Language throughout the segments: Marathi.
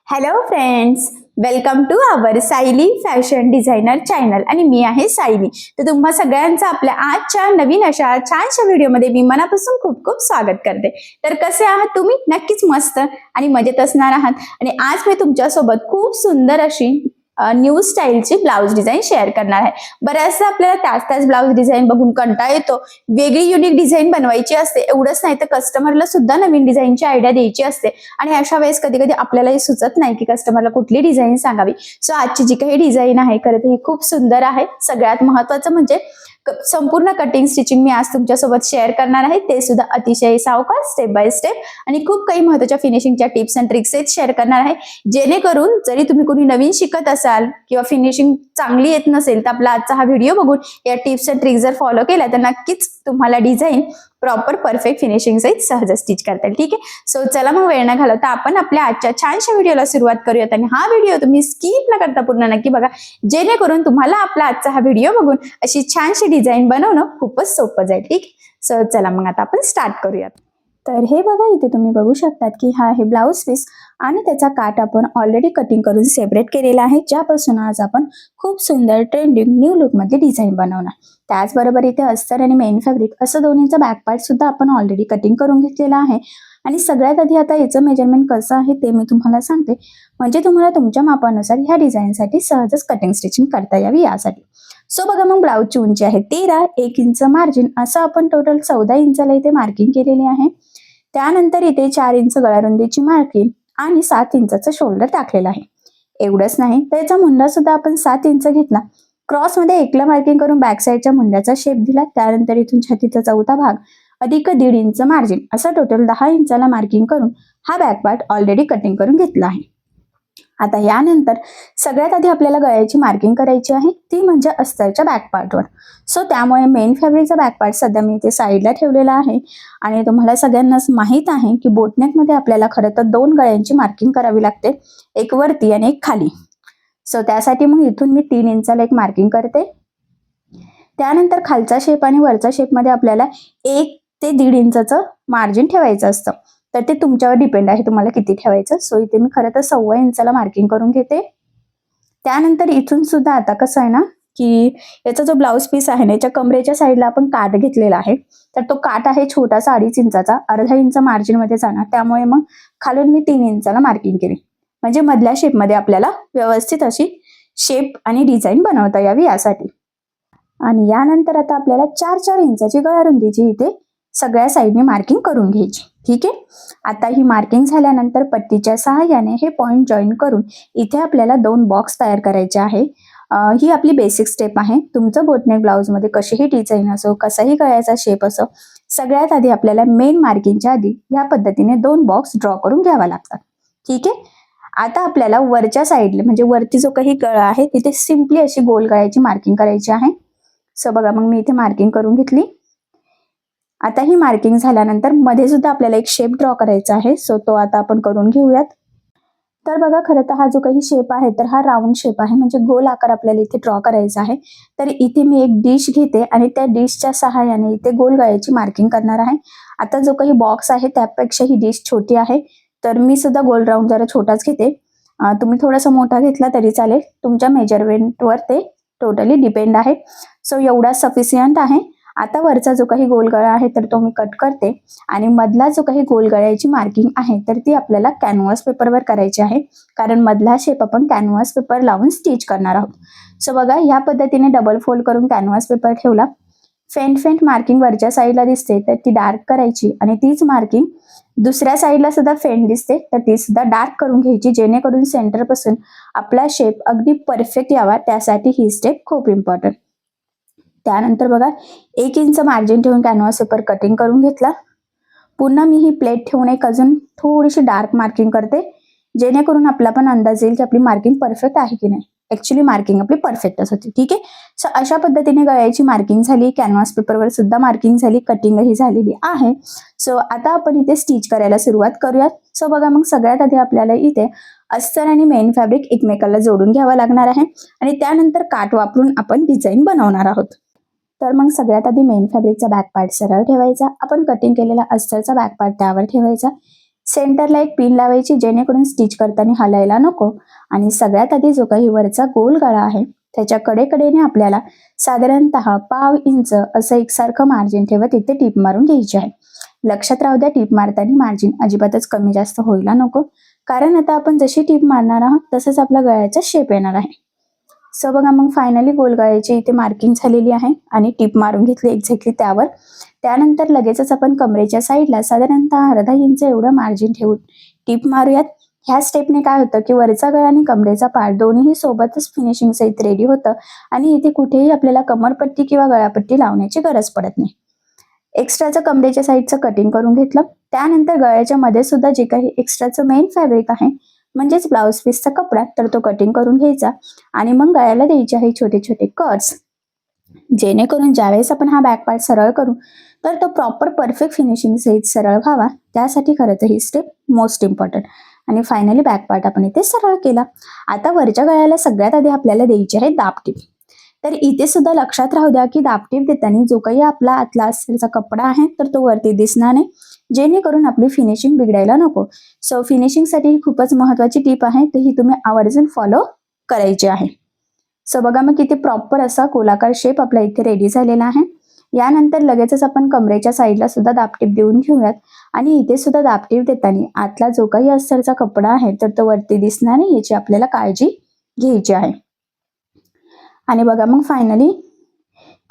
Hello friends, welcome to our Sayali fashion designer channel आणि मी आहे सायली. तर तुम्हा सगळ्यांचं आपल्या आजच्या नवीन अशा छानशा व्हिडिओमध्ये मी मनापासून खूप खूप स्वागत करते. तर कसे आहात तुम्ही? नक्कीच मस्त आणि मजेत असणार आहात. आणि आज मी तुमच्यासोबत खूप सुंदर अशी न्यू स्टाईलची ब्लाऊज डिझाईन शेअर करणार आहे. बऱ्याचदा आपल्याला त्याच ब्लाऊज डिझाईन बघून कंटाळा येतो. वेगळी युनिक डिझाईन बनवायची असते. एवढंच नाही तर कस्टमरला सुद्धा नवीन डिझाईनची आयडिया द्यायची असते आणि अशा वेळेस कधी कधी आपल्यालाही सुचत नाही की कस्टमरला कुठली डिझाईन सांगावी. सो आजची जी काही डिझाईन आहे खरं तर ही खूप सुंदर आहे. सगळ्यात महत्वाचं म्हणजे संपूर्ण कटिंग स्टिचिंग मी आज तुमच्यासोबत शेअर करणार आहे. ते सुद्धा अतिशय सावकाश, स्टेप बाय स्टेप आणि खूप काही महत्त्वाच्या फिनिशिंगच्या टिप्स अँड ट्रिक्स शेअर करणार आहे. जेणेकरून जरी तुम्ही कोणी नवीन शिकत असाल किंवा फिनिशिंग चांगली येत नसेल तर आपला आजचा हा व्हिडिओ बघून या टिप्स अँड ट्रिक्स जर फॉलो केल्या तर नक्कीच तुम्हाला डिझाईन प्रॉपर परफेक्ट फिनिशिंग सहित सहज स्टिच करता येईल. ठीक आहे. सो चला मग वेळ न घालवता आपण आपल्या आजच्या छानशा व्हिडिओला सुरुवात करूयात. आणि हा व्हिडिओ तुम्ही स्किप न करता पूर्ण नक्की बघा, जेणेकरून तुम्हाला आपला आजचा हा व्हिडिओ बघून अशी छानशी डिझाईन बनवणं खूपच सोपं जाईल. ठीक. सो चला मग आता आपण स्टार्ट करूयात. तर हे बघा, इथे तुम्ही बघू शकतात की हा आहे ब्लाऊज पीस आणि त्याचा काट आपण ऑलरेडी कटिंग करून सेपरेट केलेला आहे, ज्यापासून आज आपण खूप सुंदर ट्रेंडिंग न्यू लुक मध्ये डिझाईन बनवणार. त्याचबरोबर इथे अस्तर आणि मेन फॅब्रिक असं दोन्हीचा बॅक पार्ट सुद्धा आपण ऑलरेडी कटिंग करून घेतलेला आहे. आणि सगळ्यात आधी आता याचं मेजरमेंट कसं आहे ते मी तुम्हाला सांगते, म्हणजे तुम्हाला तुमच्या मापानुसार ह्या डिझाईनसाठी सहजच कटिंग स्टिचिंग करता यावी यासाठी. सो बघा, मग ब्लाऊजची उंची आहे 13, 1 इंच मार्जिन असं आपण टोटल 14 इंचाला इथे मार्किंग केलेली आहे. त्यानंतर इथे 4 इंच गळारुंदीची मार्किंग आणि 7 इंचाचा शोल्डर टाकलेला आहे. एवढंच नाही तर याचा मुंडा सुद्धा आपण 7 इंच घेतला. क्रॉस मध्ये एकला मार्किंग करून बॅक साईडच्या मुंड्याचा शेप दिला. त्यानंतर इथून छातीचा चौथा भाग अधिक 1.5 इंच मार्जिन असं टोटल 10 इंचाला मार्किंग करून हा बॅक पार्ट ऑलरेडी कटिंग करून घेतला आहे. आता यानंतर सगळ्यात आधी आपल्याला गळ्याची मार्किंग करायची आहे, ती म्हणजे अस्तरच्या बॅक पार्टवर. सो त्यामुळे मेन फॅब्रिकचा बॅक पार्ट सध्या मी इथे साईडला ठेवलेला आहे. आणि तुम्हाला सगळ्यांनाच माहित आहे की बोटनेक मध्ये आपल्याला खरं तर 2 गळ्यांची मार्किंग करावी लागते, एक वरती आणि एक खाली. सो त्यासाठी मग इथून मी 3 इंचाला एक मार्किंग करते. त्यानंतर खालचा शेप आणि वरचा शेप मध्ये आपल्याला 1 ते 1.5 इंचाचं मार्जिन ठेवायचं असतं. तर ते तुमच्यावर डिपेंड आहे तुम्हाला किती ठेवायचं. सो इथे मी खरं तर 1.25 इंचाला मार्किंग करून घेते. त्यानंतर इथून सुद्धा आता कसं आहे ना की याचा जो ब्लाऊज पीस आहे ना, याच्या कमरेच्या साईडला आपण काठ घेतलेला आहे. तर तो काठ आहे छोटासा 2.5 इंचाचा, अर्धा इंच मार्जिन मध्ये जाणार. त्यामुळे मग खालून मी 3 इंचाला मार्किंग केली, म्हणजे मधल्या शेपमध्ये आपल्याला व्यवस्थित अशी शेप आणि डिझाईन बनवता यावी यासाठी. आणि यानंतर आता आपल्याला 4-4 इंचाची गळारुंदीची इथे सगळ्या साईडने मार्किंग करून घ्यायची. ठीक आहे. आता ही मार्किंग झाल्यानंतर पट्टीच्या सहाय्याने हे पॉइंट जॉईन करून इथे आपल्याला 2 बॉक्स तयार करायचे आहे. ही आपली बेसिक स्टेप आहे. तुमचं बोटनेक ब्लाऊज मध्ये कशीही डिझाईन असो, कसाही गळ्याचा शेप असो, सगळ्यात आधी आपल्याला मेन मार्किंगच्या आधी या पद्धतीने 2 बॉक्स ड्रॉ करून घ्यावा लागतात. ठीक आहे. आता आपल्याला वरच्या साईडला म्हणजे वरती जो काही गळा आहे तिथे सिम्पली अशी गोल गळ्याची मार्किंग करायची आहे. सो बघा, मग मी इथे मार्किंग करून घेतली. आता ही मार्किंग झाल्यानंतर मध्ये सुद्धा आपल्याला एक शेप ड्रॉ करायचा आहे. सो तो आता आपण करून घेऊयात. तर बघा, खरं तर हा जो काही शेप आहे तर हा राऊंड शेप आहे, म्हणजे गोल आकार आपल्याला इथे ड्रॉ करायचा आहे. तर इथे मी एक डिश घेते आणि त्या डिशच्या सहाय्याने इथे गोल गळ्याची मार्किंग करणार आहे. आता जो काही बॉक्स आहे त्यापेक्षा ही डिश छोटी आहे, तर मी सुद्धा गोल राऊंड जरा छोटाच घेते. तुम्ही थोडासा मोठा घेतला तरी चालेल, तुमच्या मेजरमेंटवर ते टोटली डिपेंड आहे. सो एवढा सफिशियंट आहे. आता वरचा जो काही गोल गळा आहे तर तो मी कट करते आणि मधला जो काही गोल गळ्याची मार्किंग आहे तर ती आपल्याला कॅनव्हास पेपरवर करायची आहे, कारण मधला शेप आपण कॅनव्हास पेपर लावून स्टिच करणार आहोत. सो बघा, ह्या पद्धतीने डबल फोल्ड करून कॅनव्हास पेपर ठेवला. फेंट मार्किंग वरच्या साईडला दिसते तर ती डार्क करायची आणि तीच मार्किंग दुसऱ्या साईडला सुद्धा फेंट दिसते तर ती सुद्धा डार्क करून घ्यायची, जेणेकरून सेंटर पासून आपला शेप अगदी परफेक्ट यावा. त्यासाठी ही स्टेप खूप इम्पॉर्टंट. त्यानंतर बघा, 1 इंच मार्जिन ठेवून कॅनव्हास पेपर कटिंग करून घेतला. पुन्हा मी ही प्लेट ठेवून एक अजून थोडीशी डार्क मार्किंग करते, जेणेकरून आपला पण अंदाज येईल की आपली मार्किंग परफेक्ट आहे की नाही. ऍक्च्युली मार्किंग आपली परफेक्टच होती. ठीक आहे. सो अशा पद्धतीने गळ्याची मार्किंग झाली, कॅनव्हास पेपरवर सुद्धा मार्किंग झाली, कटिंगही झालेली आहे. सो आता आपण इथे स्टिच करायला सुरुवात करूयात. सो बघा, मग सगळ्यात आधी आपल्याला इथे अस्तर आणि मेन फॅब्रिक एकमेकाला जोडून घ्यावा लागणार आहे आणि त्यानंतर काठ वापरून आपण डिझाईन बनवणार आहोत. तर मग सगळ्यात आधी मेन फॅब्रिकचा बॅक पार्ट सरळ ठेवायचा, आपण कटिंग केलेला अस्तरचा बॅक पार्ट त्यावर ठेवायचा. सेंटरला एक पिन लावायची जेणेकरून स्टिच करताना हलायला नको. आणि सगळ्यात आधी जो काही वरचा गोल गळा आहे त्याच्या कडेकडेने आपल्याला साधारणतः पाव इंच असं एकसारखं मार्जिन ठेवत इथे टीप मारून घ्यायची आहे. लक्षात राहू द्या, टीप मारताना मार्जिन अजिबातच कमी जास्त व्हायला नको, कारण आता आपण जशी टीप मारणार आहोत तसंच आपल्या गळ्याचा शेप येणार आहे. सो बघा, मग फायनली गोल गळ्याची इथे मार्किंग झालेली आहे आणि टीप मारून घेतली एक्झॅक्टली त्यावर. त्यानंतर लगेचच आपण कमरेच्या साईडला साधारणतः अर्धा इंच एवढं मार्जिन ठेवून टीप मारूयात. ह्या स्टेपने काय होतं की वरचा गळा आणि कमरेचा पार्ट दोन्हीही सोबतच फिनिशिंग सहित रेडी होतं आणि इथे कुठेही आपल्याला कमरपट्टी किंवा गळापट्टी लावण्याची गरज पडत नाही. एक्स्ट्राचं कमरेच्या साईडचं कटिंग करून घेतलं. त्यानंतर गळ्याच्या मध्ये सुद्धा जे काही एक्स्ट्राचं मेन फॅब्रिक आहे म्हणजेच ब्लाउज पीसचा कपडा तर तो कटिंग करून घ्यायचा आणि मग गळ्याला द्यायचे आहे छोटे छोटे कट्स, जेणेकरून ज्यावेळेस आपण हा बॅक पार्ट सरळ करू तर तो प्रॉपर परफेक्ट फिनिशिंग सहित सरळ व्हावा. त्यासाठी खरं तर ही स्टेप मोस्ट इम्पॉर्टंट. आणि फायनली बॅक पार्ट आपण इथे सरळ केला. आता वरच्या गळ्याला सगळ्यात आधी आपल्याला द्यायची आहे दाबटीप. तर इथे सुद्धा लक्षात राहू द्या की दाबटीप देताना जो काही आपला आतला अस्तरचा कपडा आहे तर तो वरती दिसणार नाही, जेणेकरून आपली फिनिशिंग बिघडायला नको. सो फिनिशिंगसाठी ही खूपच महत्वाची टीप आहे, तर ही तुम्ही आवर्जून फॉलो करायची आहे. सो बघा, मग किती प्रॉपर असा गोलाकार शेप आपला इथे रेडी झालेला आहे. यानंतर लगेचच आपण कमरेच्या साईडला सुद्धा दाबटीप देऊन घेऊयात आणि इथे सुद्धा दाबटीप देताना आतला जो काही अस्तरचा कपडा आहे तर तो वरती दिसणार नाही याची आपल्याला काळजी घ्यायची आहे. आणि बघा, मग फायनली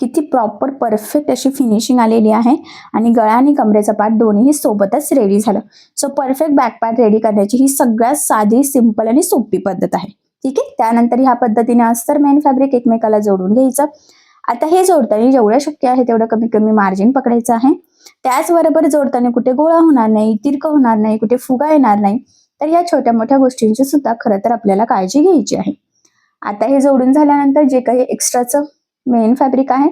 किती प्रॉपर परफेक्ट अशी फिनिशिंग आलेली आहे आणि गळा आणि कमरेचा पार्ट दोन्ही सोबतच रेडी झालं. So perfect back part ready करण्याची ही सगळ्यात साधी, सिंपल आणि सोपी पद्धत आहे. ठीक आहे. त्यानंतर ह्या पद्धतीने अस्तर मेन फॅब्रिक एकमेकाला जोडून घ्यायचं. आता हे जोडताना जेवढं शक्य आहे तेवढं कमी कमी मार्जिन पकडायचं आहे. त्याचबरोबर जोडताना कुठे गोळा होणार नाही, तिरकं होणार नाही, कुठे फुगा येणार नाही. तर या छोट्या मोठ्या गोष्टींची सुद्धा खरं तर आपल्याला काळजी घ्यायची आहे. आता हे जोडून झाल्यानंतर जे काही एक्स्ट्राचं मेन फॅब्रिक आहे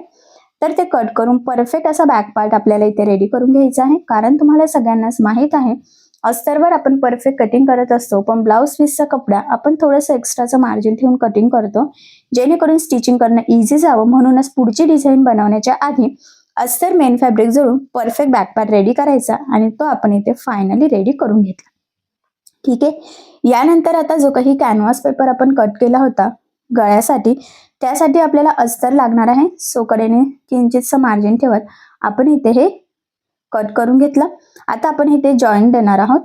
तर ते कट करून परफेक्ट असा बॅक पार्ट आपल्याला इथे रेडी करून घ्यायचा आहे. कारण तुम्हाला सगळ्यांनाच माहित आहे अस्तरवर आपण परफेक्ट कटिंग करत असतो, पण ब्लाउज पीसचा कपडा आपण थोडंसं एक्स्ट्राचं मार्जिन ठेवून कटिंग करतो, जेणेकरून स्टिचिंग करणं इझी जावं. म्हणूनच पुढची डिझाईन बनवण्याच्या आधी अस्तर मेन फॅब्रिक जोडून परफेक्ट बॅक पार्ट रेडी करायचा आणि तो आपण इथे फायनली रेडी करून घेतला. ठीक आहे. यानंतर आता जो काही कॅनव्हास पेपर आपण कट केला होता गळ्यासाठी, त्यासाठी आपल्याला अस्तर लागणार आहे. सो कडेने किंचितसं मार्जिन ठेवत आपण इथे हे कट करून घेतलं. आता आपण इथे जॉईंट देणार आहोत.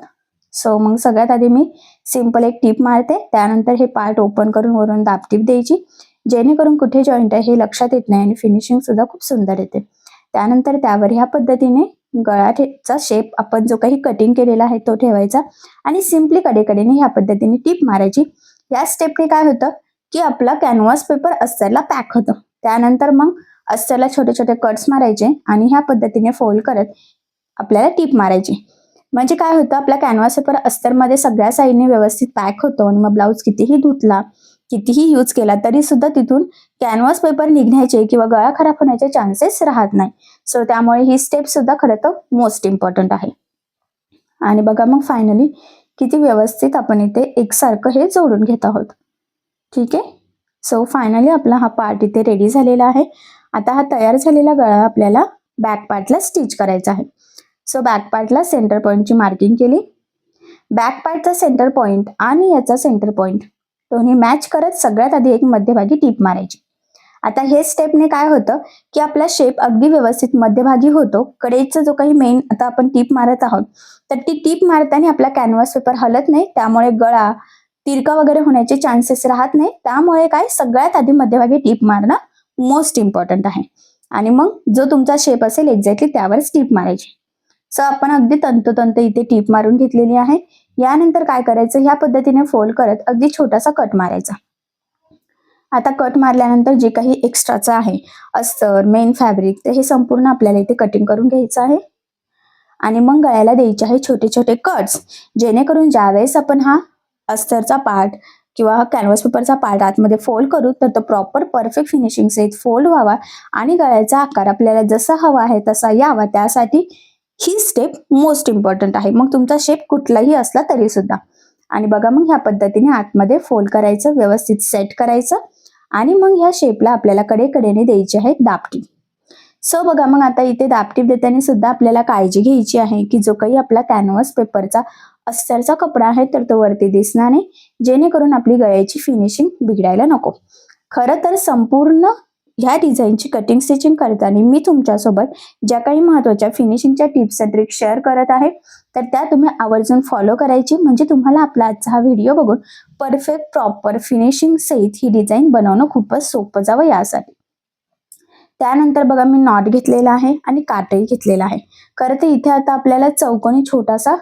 सो मग सगळ्यात आधी मी सिंपल एक टीप मारते, त्यानंतर हे पार्ट ओपन करून वरून दाबटीप द्यायची, जेणेकरून कुठे जॉईंट आहे हे लक्षात येत नाही आणि फिनिशिंग सुद्धा खूप सुंदर येते. त्यानंतर त्यावर ह्या पद्धतीने गळ्याचा शेप आपण जो काही कटिंग केलेला आहे तो ठेवायचा आणि सिम्पली कडेकडेने ह्या पद्धतीने टीप मारायची. या स्टेपने काय होतं की आपला कॅनव्हास पेपर अस्तरला पॅक होतं. त्यानंतर मग अस्तरला छोटे छोटे कट्स मारायचे आणि ह्या पद्धतीने फोल्ड करत आपल्याला टीप मारायची. म्हणजे काय होतं, आपला कॅनव्हास पेपर अस्तरमध्ये सगळ्या साईडने व्यवस्थित पॅक होतो आणि मग ब्लाऊज कितीही धुतला, कितीही यूज केला तरी सुद्धा तिथून कॅनव्हास पेपर निघण्याचे किंवा गळा खराब होण्याचे चान्सेस राहत नाही. सो त्यामुळे ही स्टेप सुद्धा खरं तर मोस्ट इम्पॉर्टंट आहे. आणि बघा, मग फायनली किती व्यवस्थित आपण इथे एकसारखं हे जोडून घेत आहोत. ठीक आहे. सो फायनली आपला हा पार्ट इथे रेडी झालेला आहे. आता हा तयार झालेला गळा आपल्याला बॅक पार्टला स्टिच करायचा आहे. सो बॅक पार्टला सेंटर पॉईंटची मार्किंग केली. बॅक पार्टचा सेंटर पॉईंट आणि याचा सेंटर पॉईंट दोन्ही मॅच करत सगळ्यात आधी एक मध्यभागी टीप मारायची. आता हे स्टेपने काय होतं की आपला शेप अगदी व्यवस्थित मध्यभागी होतो. कडेचा जो काही मेन आता आपण टीप मारत आहोत तर ती टीप मारताना आपला कॅनव्हास पेपर हलत नाही, त्यामुळे गळा तिरका वगैरे होण्याचे चान्सेस राहत नाही. त्यामुळे काय सगळ्यात आधी मध्यभागी टीप मारणं मोस्ट इम्पॉर्टंट आहे आणि मग जो तुमचा शेप असेल एक्झॅक्टली त्यावरच टीप मारायची. सो आपण अगदी तंतोतंत इथे टीप मारून घेतलेली आहे. यानंतर काय करायचं, ह्या पद्धतीने फोल्ड करत अगदी छोटासा कट मारायचा. आता कट मारल्यानंतर जे काही एक्स्ट्राचं आहे अस्तर मेन फॅब्रिक तर हे संपूर्ण आपल्याला इथे कटिंग करून घ्यायचं आहे आणि मग गळ्याला द्यायचे आहे छोटे छोटे कट्स, जेणेकरून ज्यावेळेस आपण हा अस्तरचा पार्ट किंवा कॅनव्हास पेपरचा पार्ट आतमध्ये फोल्ड करू तर तो प्रॉपर परफेक्ट फिनिशिंग सहित फोल्ड व्हावा आणि गळ्याचा आकार आपल्याला जसा हवा आहे तसा यावा. त्यासाठी ही स्टेप मोस्ट इम्पॉर्टंट आहे, मग तुमचा शेप कुठलाही असला तरी सुद्धा. आणि बघा, मग ह्या पद्धतीने आतमध्ये फोल्ड करायचं, व्यवस्थित सेट करायचं आणि मग ह्या शेपला आपल्याला कडेकडेने द्यायची आहे दाबटीप. सो बघा, मग आता इथे दाबटीप देताना सुद्धा आपल्याला काळजी घ्यायची आहे की जो काही आपला कॅनव्हास पेपरचा अस्तरचा कपडा आहे तर तो वरती दिसणार नाही, जेणेकरून आपली गळ्याची फिनिशिंग बिघडायला नको. खरं तर संपूर्ण ह्या डिझाईनची कटिंग स्टिचिंग करताना मी तुमच्यासोबत ज्या काही महत्त्वाच्या फिनिशिंगच्या टिप्स अँड ट्रिक्स शेअर करत आहे तर त्या तुम्ही आवर्जून फॉलो करायची, म्हणजे तुम्हाला आपला आजचा हा व्हिडिओ बघून परफेक्ट प्रॉपर फिनिशिंग सहित ही डिझाईन बनवणं खूपच सोपं जावं यासाठी. त्यानंतर बघा मी नॉट घेतलेला आहे आणि काठही घेतलेला आहे. खरं तर इथे आता आपल्याला चौकोनी छोटासा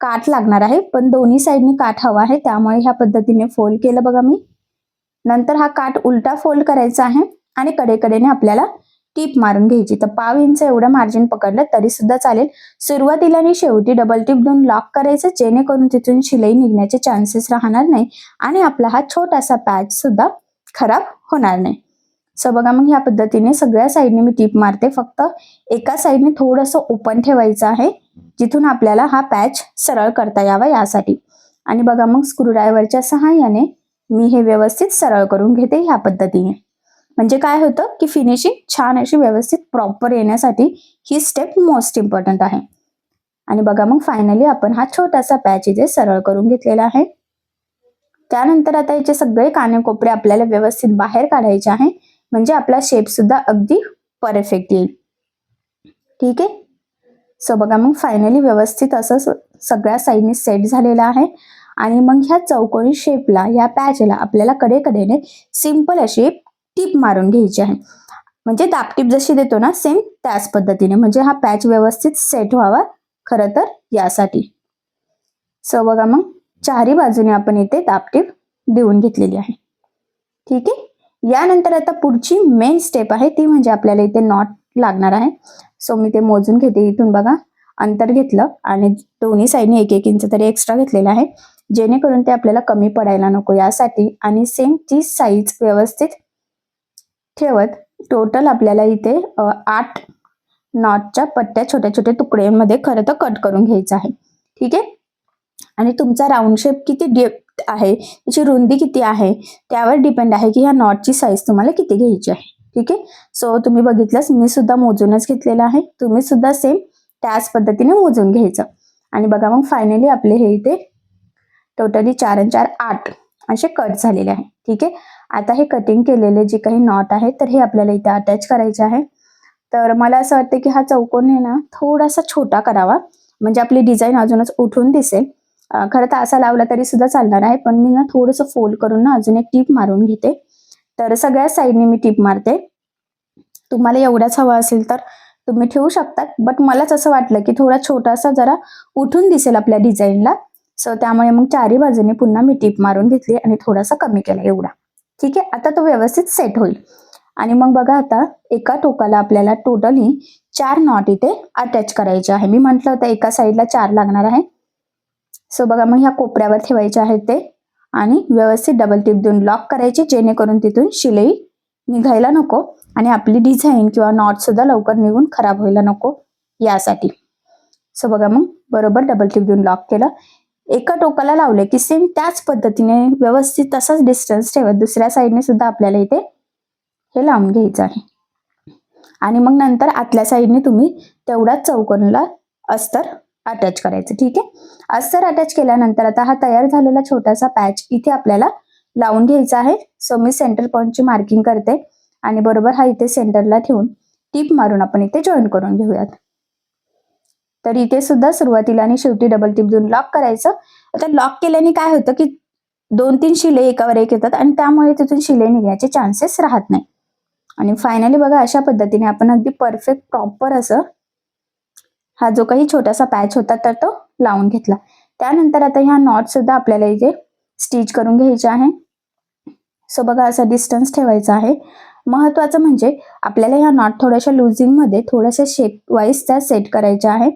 काठ लागणार आहे, पण दोन्ही साईडनी काठ हवा आहे, त्यामुळे ह्या पद्धतीने फोल्ड केलं बघा मी. नंतर हा काठ उलटा फोल्ड करायचा आहे आणि कडेकडेने आपल्याला टीप मारून घ्यायची. तर 1/2 इंच एवढं मार्जिन पकडलं तरी सुद्धा चालेल. सुरुवातीला आणि शेवटी डबल टीप देऊन लॉक करायचं, जेणेकरून तिथून शिलाई निघण्याचे चान्सेस राहणार नाही आणि आपला हा छोटासा पॅच सुद्धा खराब होणार नाही. सो बघा मग ह्या पद्धतीने सगळ्या साईडने मी टीप मारते. फक्त एका साईडने थोडंसं ओपन ठेवायचं आहे, जिथून आपल्याला हा पॅच सरळ करता यावा यासाठी. आणि बघा मग स्क्रूड्रायव्हरच्या सहाय्याने मी हे व्यवस्थित सरळ करून घेते ह्या पद्धतीने. म्हणजे काय होतं की फिनिशिंग छान अशी व्यवस्थित प्रॉपर येण्यासाठी ही स्टेप मोस्ट इम्पॉर्टंट आहे. आणि बघा मग फायनली आपण हा छोटासा पॅच इथे सरळ करून घेतलेला आहे. त्यानंतर आता याचे सगळे कानेकोपरे आपल्याला व्यवस्थित बाहेर काढायचे आहे, म्हणजे आपला शेप सुद्धा अगदी परफेक्ट येईल. ठीक आहे. सो बघा मग फायनली व्यवस्थित असं सगळ्या साईडनी सेट झालेलं आहे. आणि मग ह्या चौकोनी शेपला या पॅचला आपल्याला कडेकडेने सिंपल अशी टीप मारून घ्यायची आहे, म्हणजे दाबटीप जशी देतो ना सेम त्याच पद्धतीने, म्हणजे हा पॅच व्यवस्थित सेट व्हावा खरं तर यासाठी. सो बघा मग चारही बाजूने आपण इथे दाबटीप देऊन घेतलेली आहे. ठीक आहे. यानंतर आता पुढची मेन स्टेप आहे ती म्हणजे आपल्याला इथे नॉट लागणार आहे. सो मी ते मोजून घेते. इथून बघा अंतर घेतलं आणि दोन्ही साईडने 1-1 इंच तरी एक्स्ट्रा घेतलेला आहे, जेणेकरून ते आपल्याला कमी पडायला नको यासाठी. आणि सेम ती साईज व्यवस्थित ठेवत टोटल आपल्याला इथे 8 नॉटच्या पट्ट्या छोट्या छोट्या तुकड्यांमध्ये खरं तर कट करून घ्यायचं आहे. ठीक आहे. आणि तुमचा राऊंड शेप किती डेप्थ आहे, त्याची रुंदी किती आहे, त्यावर डिपेंड आहे की ह्या नॉटची साईज तुम्हाला किती घ्यायची आहे. ठीक आहे. सो तुम्ही बघितलंच, मी सुद्धा मोजूनच घेतलेलं आहे, तुम्ही सुद्धा सेम त्याच पद्धतीने मोजून घ्यायचं. आणि बघा मग फायनली आपले हे इथे टोटली 4 आणि 4 8 असे कट झालेले आहे. ठीक आहे. आता हे कटिंग केलेले जे काही नॉट आहे तर हे आपल्याला इथे अटॅच करायचे आहे. तर मला असं वाटतं की हा चौकोन आहे ना थोडासा छोटा करावा, म्हणजे आपली डिझाईन अजूनच उठून दिसेल. खरं तर असा लावला तरी सुद्धा चालणार आहे, पण मी ना थोडंसं फोल्ड करून ना अजून एक टीप मारून घेते. तर सगळ्या साईडने मी टीप मारते. तुम्हाला एवढाच हवा असेल तर तुम्ही ठेवू शकता, बट मलाच असं वाटलं की थोडा छोटासा जरा उठून दिसेल आपल्या डिझाईनला. सो त्यामुळे मग चारही बाजूने पुन्हा मी टीप मारून घेतली आणि थोडासा कमी केला एवढा. ठीक आहे. आता तो व्यवस्थित सेट होईल. आणि मग बघा आता एका टोकाला आपल्याला टोटली 4 नॉट इथे अटॅच करायचे आहे. मी म्हटलं होतं एका साईडला 4 लागणार आहे. सो बघा मग ह्या कोपऱ्यावर ठेवायचे आहेत ते आणि व्यवस्थित डबल टीप देऊन लॉक करायचे, जेणेकरून तिथून शिलाई निघायला नको आणि आपली डिझाईन किंवा नॉट सुद्धा लवकर निघून खराब व्हायला नको यासाठी. सो बघा मग बरोबर डबल टीप देऊन लॉक केलं. एका टोकाला लावले की सेम त्याच पद्धतीने व्यवस्थित तसाच डिस्टन्स ठेवत दुसऱ्या साईडने सुद्धा आपल्याला इथे हे लावून घ्यायचं आहे. आणि मग नंतर आतल्या साईडने तुम्ही तेवढाच चौकोनला अस्तर अटॅच करायचं. ठीक आहे. अस्तर अटॅच केल्यानंतर आता हा तयार झालेला छोटासा पॅच इथे आपल्याला लावून घ्यायचा आहे. सो मी सेंटर पॉईंटची मार्किंग करते आणि बरोबर हा इथे सेंटरला ठेवून टीप मारून आपण इथे जॉईन करून घेऊयात. तर इथे सुद्धा सुरुवातीला आणि शेवटी डबल टीप देऊन लॉक करायचं. आता लॉक केल्याने काय होतं की 2-3 शिलाई एकावर एक येतात आणि त्यामुळे तिथून शिलाई निघण्याचे चान्सेस राहत नाही. आणि फायनली बघा अशा पद्धतीने आपण अगदी परफेक्ट प्रॉपर असं हा जो काही छोटासा पॅच होता तर तो लावून घेतला. त्यानंतर आता ह्या नॉट सुद्धा आपल्याला इथे स्टिच करून घ्यायचे आहे. सो बघा असा डिस्टन्स ठेवायचा आहे. महत्वाचं म्हणजे आपल्याला ह्या नॉट थोड्याशा लुझिंग मध्ये थोड्याशा शेप वाईज त्या सेट करायच्या आहे.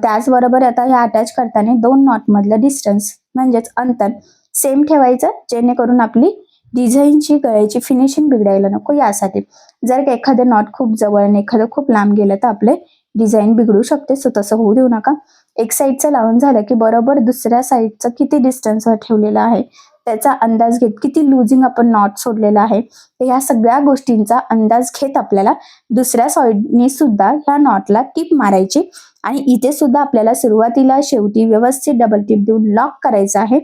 त्याचबरोबर आता ह्या अटॅच करताना 2 नॉट मधलं डिस्टन्स म्हणजेच अंतर सेम ठेवायचं, जेणेकरून आपली डिझाईनची गळ्याची फिनिशिंग बिघडायला नको यासाठी. जर एखादं नॉट खूप जवळ आणि एखादं खूप लांब गेलं तर आपले डिझाईन बिघडू शकते. सो तसं होऊ देऊ नका. एक साईडचं लावून झालं की बरोबर दुसऱ्या साईडचं किती डिस्टन्सवर ठेवलेलं आहे त्याचा अंदाज घेत, किती लुजिंग आपण नॉट सोडलेला आहे, तर ह्या सगळ्या गोष्टींचा अंदाज घेत आपल्याला दुसऱ्या साईडने सुद्धा ह्या नॉटला टिप मारायची आणि इथे सुद्धा आपल्याला सुरुवातीला शेवटी व्यवस्थित डबल टिप देऊन लॉक करायचं आहे.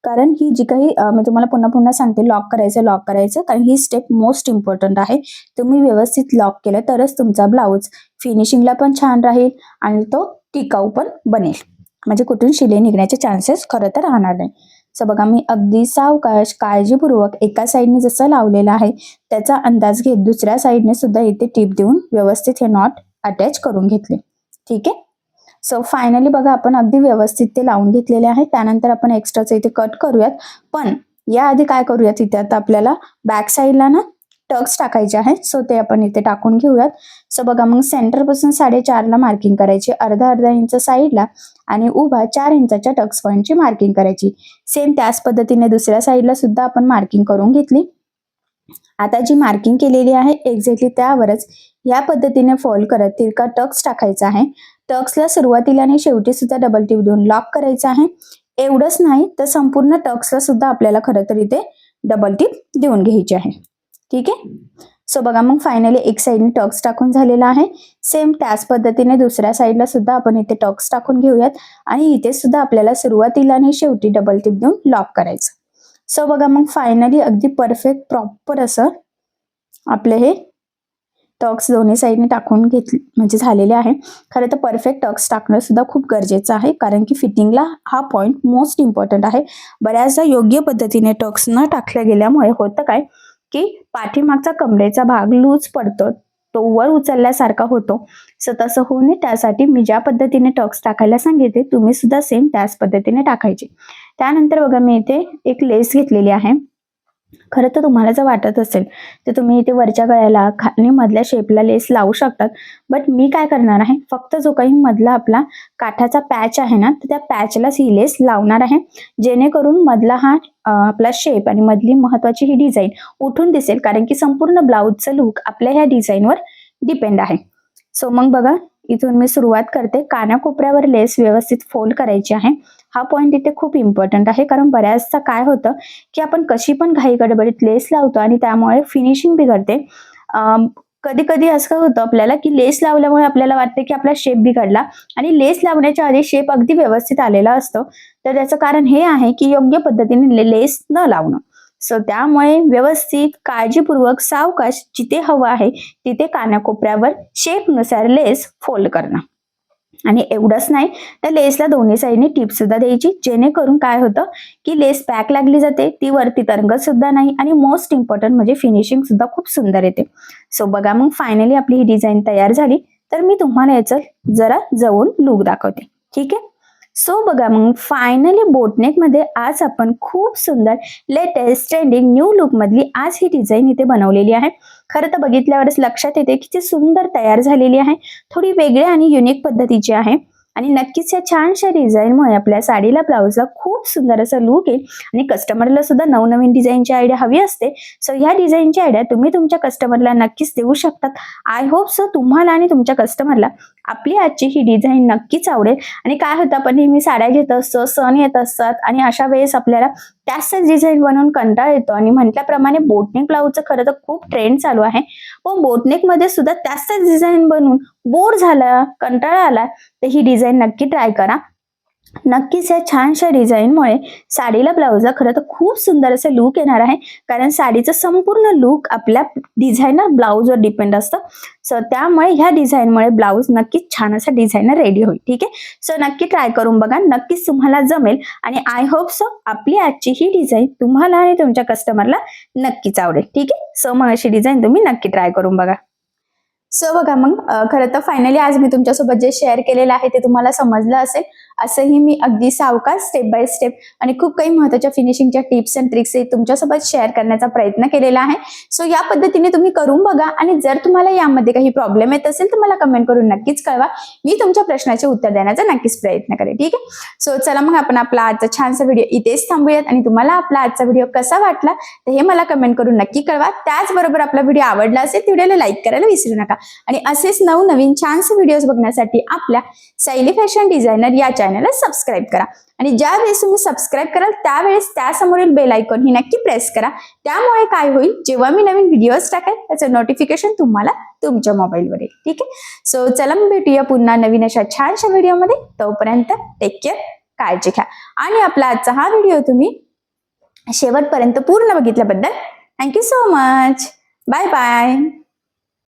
कारण ही जी काही मी तुम्हाला पुन्हा पुन्हा सांगते, लॉक करायचं, कारण ही स्टेप मोस्ट इम्पॉर्टंट आहे. तुम्ही व्यवस्थित लॉक केलं तरच तुमचा ब्लाऊज फिनिशिंगला पण छान राहील आणि तो टिकाऊ पण बनेल, म्हणजे कुठून शिलाई निघण्याचे चान्सेस खरं तर राहणार नाही. सो बघा, मी अगदी सावकाश काळजीपूर्वक एका साईडने जसं लावलेलं आहे त्याचा अंदाज घेत दुसऱ्या साईडने सुद्धा इथे टिप देऊन व्यवस्थित हे नॉट अटॅच करून घेतले. ठीक आहे. सो फायनली बघा, आपण अगदी व्यवस्थित ते लावून घेतलेले आहे. त्यानंतर आपण एक्स्ट्राचं इथे कट करूयात, पण याआधी काय करूयात, इथे आता आपल्याला बॅक साईडला ना टक्स टाकायचे आहेत. सो ते आपण इथे टाकून घेऊयात. सो बघा, मग सेंटर पासून 4.5 मार्किंग करायची, अर्धा इंच साईडला आणि उभा 4 इंचाच्या टक्स पॉईंटची मार्किंग करायची. सेम त्याच पद्धतीने दुसऱ्या साईडला सुद्धा आपण मार्किंग करून घेतली. आता जी मार्किंग केलेली आहे एक्झॅक्टली त्यावरच या पद्धतीने फोल्ड करत तिरका टक्स टाकायचा आहे. टक्सला सुरुवातीला आणि शेवटी सुद्धा डबल टिप देऊन लॉक करायचं आहे. एवढंच नाही तर संपूर्ण टक्सला सुद्धा आपल्याला खरं तर इथे डबल टिप देऊन घ्यायची आहे. ठीक आहे. सो बघा, मग फायनली एक साईडने टक्स टाकून झालेला आहे. सेम त्याच पद्धतीने दुसऱ्या साईडला सुद्धा आपण इथे टक्स टाकून घेऊयात आणि इथे सुद्धा आपल्याला सुरुवातीला आणि शेवटी डबल टिप देऊन लॉक करायचं. सो बघा, मग फायनली अगदी परफेक्ट प्रॉपर असं आपले हे टक्स दोन्ही साईडने टाकून घेतले म्हणजे झालेले आहे. खरं तर परफेक्ट टक्स टाकणं सुद्धा खूप गरजेचं आहे, कारण की फिटिंगला हा पॉईंट मोस्ट इम्पॉर्टंट आहे. बऱ्याचदा योग्य पद्धतीने टक्स न टाकल्या गेल्यामुळे होतं काय की पाठीमागचा कमरेचा भाग लूज पडतो, तो वर उचलल्यासारखा होतो. सो तसं होऊ नये त्यासाठी मी ज्या पद्धतीने टक्स टाकायला सांगितले तुम्ही सुद्धा सेम त्याच पद्धतीने टाकायचे. त्यानंतर बघा, मी इथे एक लेस घेतलेली आहे. खरं तर तुम्हाला जर वाटत असेल तर तुम्ही इथे वरच्या गळ्याला आणि मधल्या शेपला लेस लावू शकतात, बट मी काय करणार आहे, फक्त जो काही मधला आपला काठाचा पॅच आहे ना, तर त्या पॅचलाच ही लेस लावणार आहे, जेणेकरून मधला हा आपला शेप आणि मधली महत्वाची ही डिझाईन उठून दिसेल, कारण की संपूर्ण ब्लाऊजचं लुक आपल्या ह्या डिझाईनवर डिपेंड आहे. सो मग बघा, इथून मी सुरुवात करते. कानाकोपऱ्यावर लेस व्यवस्थित फोल्ड करायची आहे. हा पॉईंट इथे खूप इम्पॉर्टंट आहे, कारण बऱ्याचदा काय होतं की आपण कशी पण घाई गडबडीत लेस लावतो आणि त्यामुळे फिनिशिंग बिघडते. कधी कधी असं होतं आपल्याला की लेस लावल्यामुळे आपल्याला वाटते की आपला शेप बिघडला आणि लेस लावण्याच्या आधी शेप अगदी व्यवस्थित आलेला असतो. तर त्याचं कारण हे आहे की योग्य पद्धतीने लेस न लावणं. सो त्यामुळे व्यवस्थित काळजीपूर्वक सावकाश जिथे हवं आहे तिथे कानाकोपऱ्यावर शेपनुसार लेस फोल्ड करणं. आणि एवढंच नाही तर लेसला दोन्ही साईडने टिप सुद्धा द्यायची, जेणेकरून काय होतं की लेस पॅक लागली जाते, ती वरती तरंगत सुद्धा नाही आणि मोस्ट इम्पॉर्टंट म्हणजे फिनिशिंग सुद्धा खूप सुंदर येते. सो बघा, मग फायनली आपली ही डिझाईन तयार झाली. तर मी तुम्हाला याचं जरा जवळून लुक दाखवते. ठीक आहे. सो बघा, मग फायनली बोटनेक मध्ये आज आपण खूप सुंदर लेटेस्ट ट्रेंडिंग न्यू लुक मधली आज ही डिझाईन इथे बनवलेली आहे. खरं तर बघितल्यावरच लक्षात येते की ती सुंदर तयार झालेली आहे, थोडी वेगळ्या आणि युनिक पद्धतीची आहे. आणि नक्कीच या छानशा डिझाईनमुळे आपल्या साडीला ब्लाऊजला खूप सुंदर असं लुक येईल आणि कस्टमरला सुद्धा नवनवीन डिझाईनची आयडिया हवी असते. सो ह्या डिझाईनची आयडिया तुम्ही तुमच्या कस्टमरला नक्कीच देऊ शकतात. आय होप सो तुम्हाला आणि तुमच्या कस्टमरला आपली आजची ही डिझाईन नक्कीच आवडेल. आणि काय होतं, आपण नेहमी साड्या घेत असतो, सण येत असतात आणि अशा वेळेस आपल्याला त्याच डिझाईन बनवून कंटाळा येतो आणि म्हटल्याप्रमाणे बोटनेक ब्लाऊजचं खरं तर खूप ट्रेंड चालू आहे. पण बोटनेक मध्ये सुद्धा त्याच डिझाईन बनवून बोर झाला, कंटाळा आला तर ही डिझाईन नक्की ट्राय करा. नक्कीच या छानशा डिझाईनमुळे साडीला ब्लाऊजला खरं तर खूप सुंदर असं लुक येणार आहे, कारण साडीचं संपूर्ण लुक आपल्या डिझायनर ब्लाऊजवर डिपेंड असतं. सो त्यामुळे ह्या डिझाईनमुळे ब्लाऊज नक्कीच छान असा डिझायनर रेडी होईल. ठीक आहे. सो नक्की ट्राय करून बघा, नक्कीच तुम्हाला जमेल आणि आय होप सो आपली आजची ही डिझाईन तुम्हाला आणि तुमच्या कस्टमरला नक्कीच आवडेल. ठीक आहे. सो मग अशी डिझाईन तुम्ही नक्की ट्राय करून बघा. सो बघा, मग खरं तर फायनली आज मी तुमच्यासोबत जे शेअर केलेलं आहे ते तुम्हाला समजलं असेल. असंही मी अगदी सावकाश स्टेप बाय स्टेप आणि खूप काही महत्त्वाच्या फिनिशिंगच्या टिप्स अँड ट्रिक्स तुमच्यासोबत शेअर करण्याचा प्रयत्न केलेला आहे. सो या पद्धतीने तुम्ही करून बघा आणि जर तुम्हाला यामध्ये काही प्रॉब्लेम येत असेल तर मला कमेंट करून नक्कीच कळवा. मी तुमच्या प्रश्नाचे उत्तर देण्याचा नक्कीच प्रयत्न करेन. ठीक आहे. सो चला मग आपण आपला आजचा छानसा व्हिडिओ इथेच थांबूयात आणि तुम्हाला आपला आजचा व्हिडिओ कसा वाटला तर हे मला कमेंट करून नक्की कळवा. त्याचबरोबर आपला व्हिडिओ आवडला असेल तर व्हिडिओला लाईक करायला विसरू नका. आणि असेच नवनवीन छानसे व्हिडिओज बघण्यासाठी आपल्या सायली फॅशन डिझायनर या चॅनलला सबस्क्राईब करा. आणि ज्या वेळेस तुम्ही सबस्क्राईब कराल त्यावेळेस त्यासमोरील बेल आयकॉन ही नक्की प्रेस करा. त्यामुळे काय होईल, जेव्हा मी नवीन व्हिडिओज टाकेल त्याचं नोटिफिकेशन तुम्हाला तुमच्या मोबाईलवर येईल. ठीक आहे. सो चला मग भेटूया पुन्हा नवीन अशा छानशा व्हिडिओमध्ये. तोपर्यंत टेक केअर, काळजी घ्या. आणि आपला आजचा हा व्हिडिओ तुम्ही शेवटपर्यंत पूर्ण बघितल्याबद्दल thank you so much. Bye bye.